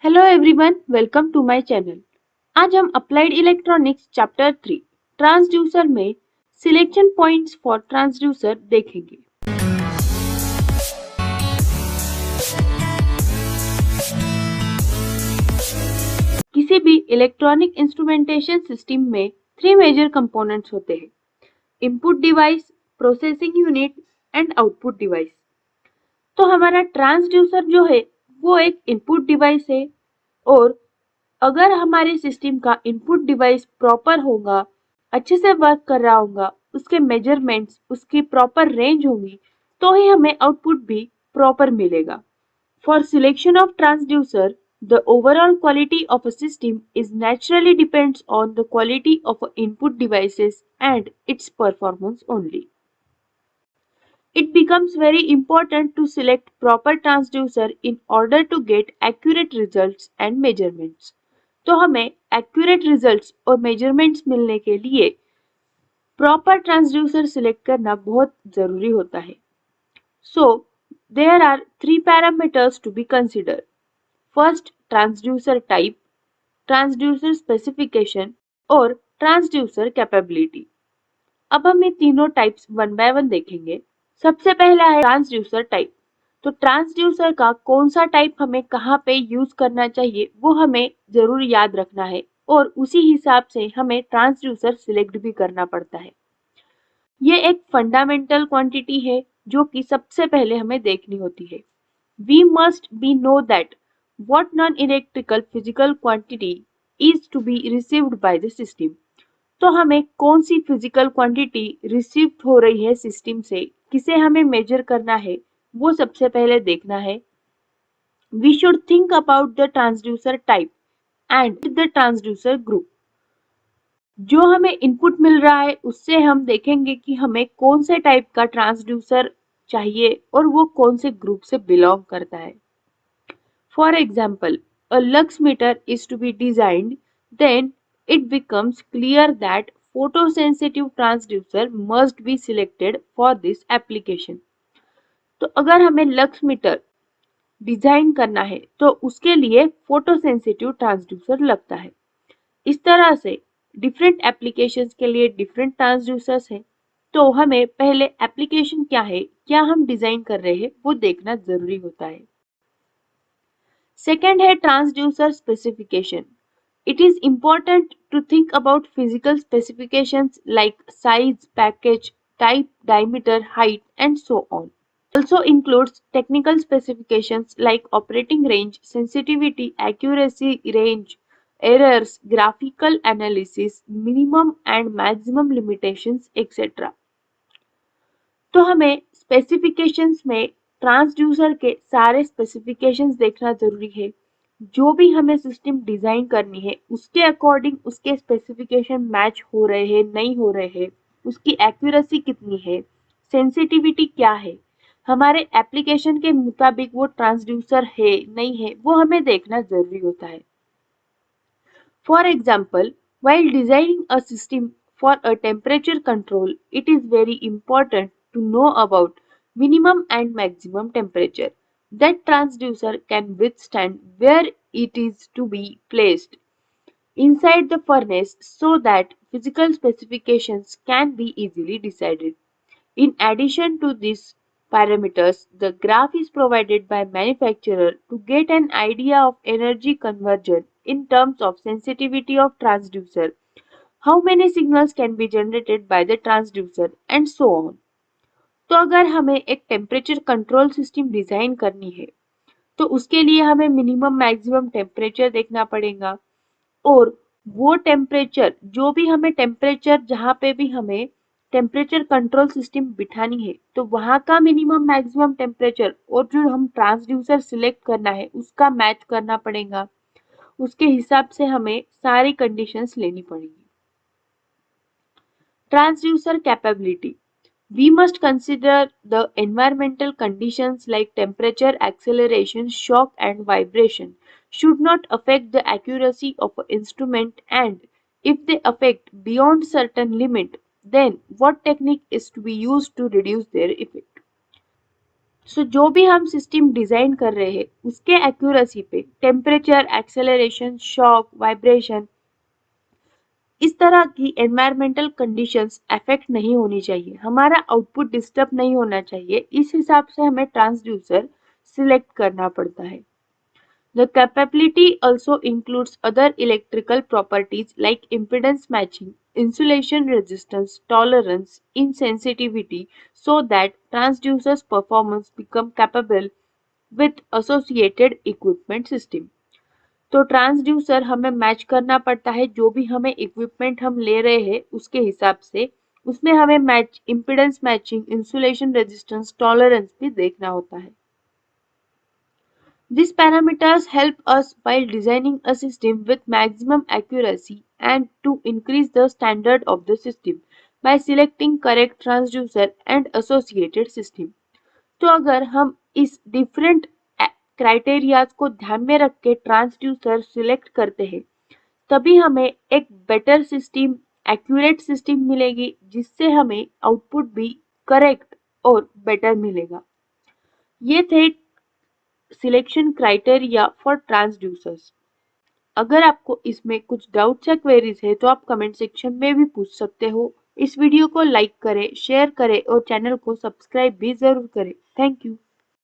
Hello everyone, welcome to my channel. आज हम applied electronics chapter 3 transducer में selection points for transducer देखेंगे। किसी भी इलेक्ट्रॉनिक इंस्ट्रूमेंटेशन सिस्टम में 3 मेजर कंपोनेंट्स होते हैं: input device, processing unit and output device. तो हमारा ट्रांसड्यूसर जो है वो एक इनपुट डिवाइस है, और अगर हमारे सिस्टम का इनपुट डिवाइस प्रॉपर होगा, अच्छे से वर्क कर रहा होगा, उसके मेजरमेंट्स, उसकी प्रॉपर रेंज होगी, तो ही हमें आउटपुट भी प्रॉपर मिलेगा। For selection of transducer, the overall quality of a system is naturally depends on the quality of input devices and its performance only. It becomes very important to select proper transducer in order to get accurate results and measurements. तो हमें accurate results और measurements मिलने के लिए proper transducer select करना बहुत जरूरी होता है. So, there are 3 parameters to be considered. First, transducer type, transducer specification और transducer capability. अब हम ये तीनों टाइप्स वन बाय वन देखेंगे। सबसे पहला है ट्रांसड्यूसर टाइप। तो ट्रांसड्यूसर का कौन सा टाइप हमें कहाँ पे यूज करना चाहिए वो हमें जरूर याद रखना है, और उसी हिसाब से हमें ट्रांसड्यूसर सिलेक्ट भी करना पड़ता है। ये एक फंडामेंटल क्वांटिटी है जो कि सबसे पहले हमें देखनी होती है। We must be know that what non-electrical physical quantity is to be received by the system. तो हमें कौन सी फिजिकल क्वांटिटी रिसीव हो रही है सिस्टम से, किसे हमें मेजर करना है, वो सबसे पहले देखना है। We should think about the transducer type and the transducer group. जो हमें इनपुट मिल रहा है उससे हम देखेंगे कि हमें कौन से टाइप का ट्रांसड्यूसर चाहिए और वो कौन से ग्रुप से बिलोंग करता है। For example, a lux meter is to be designed, then it becomes clear that photosensitive transducer must be selected for this application. तो अगर हमें लक्स मीटर डिजाइन करना है तो उसके लिए फोटोसेंसिटिव ट्रांसड्यूसर लगता है। इस तरह से डिफरेंट एप्लीकेशंस के लिए डिफरेंट ट्रांसड्यूसर्स हैं। तो हमें पहले एप्लीकेशन क्या है, क्या हम डिजाइन कर रहे हैं, वो देखना जरूरी होता है। Second है transducer specification. It is important to think about physical specifications like size, package, type, diameter, height, and so on. Also includes technical specifications like operating range, sensitivity, accuracy, range, errors, graphical analysis, minimum and maximum limitations, etc. तो हमें specifications में transducer के सारे specifications देखना जरूरी है। जो भी हमें सिस्टम डिजाइन करनी है उसके अकॉर्डिंग उसके स्पेसिफिकेशन मैच हो रहे हैं, नहीं हो रहे हैं, उसकी एक्यूरेसी कितनी है, सेंसिटिविटी क्या है, हमारे एप्लीकेशन के मुताबिक वो ट्रांसड्यूसर है नहीं है, वो हमें देखना जरूरी होता है। For example, while designing a system for a temperature control, it is very important to know about minimum and maximum temperature that transducer can withstand, where it is to be placed inside the furnace so that physical specifications can be easily decided. In addition to these parameters, the graph is provided by manufacturer to get an idea of energy conversion in terms of sensitivity of transducer, how many signals can be generated by the transducer, and so on. तो अगर हमें एक temperature control system design करनी है तो उसके लिए हमें मिनिमम मैक्सिमम टेम्परेचर देखना पड़ेगा, और वो टेम्परेचर, जो भी हमें टेम्परेचर, जहाँ पे भी हमें टेम्परेचर कंट्रोल सिस्टम बिठानी है तो वहाँ का मिनिमम मैक्सिमम टेम्परेचर और जो हम ट्रांसड्यूसर सिलेक्ट करना है उसका मैच करना पड़ेगा। उसके हिसाब से हमें सारी कंडीशंस लेनी पड़ेगी। Transducer capability. We must consider the environmental conditions like temperature, acceleration, shock, and vibration should not affect the accuracy of an instrument, and if they affect beyond certain limit, then what technique is to be used to reduce their effect. जो भी हम system design कर रहे हैं उसके accuracy पे temperature, acceleration, shock, vibration, इस तरह की एनवायरमेंटल कंडीशंस अफेक्ट नहीं होनी चाहिए, हमारा आउटपुट डिस्टर्ब नहीं होना चाहिए। इस हिसाब से हमें ट्रांसड्यूसर सिलेक्ट करना पड़ता है। The capability also includes other electrical properties like impedance matching, insulation resistance, tolerance, insensitivity, so that transducer's performance become capable with associated equipment system। तो ट्रांसड्यूसर हमें मैच करना पड़ता है, जो भी हमें इक्विपमेंट हम ले रहे हैं उसके हिसाब से उसमें हमें match impedance matching, insulation resistance, tolerance भी देखना होता है। These parameters help us while designing a system with maximum accuracy and to increase the standard of the system by selecting correct transducer and associated system। तो अगर हम इस different criterias को ध्यान में रख के ट्रांसड्यूसर सिलेक्ट करते हैं तभी हमें एक बेटर सिस्टम, एक्यूरेट सिस्टम मिलेगी जिससे हमें आउटपुट भी करेक्ट और बेटर मिलेगा। ये the selection criteria for transducers. अगर आपको इसमें कुछ डाउट्स या क्वेरीज है तो आप कमेंट सेक्शन में भी पूछ सकते हो। इस वीडियो को लाइक करें, शेयर करें और चैनल को सब्सक्राइब भी जरूर करें। Thank you.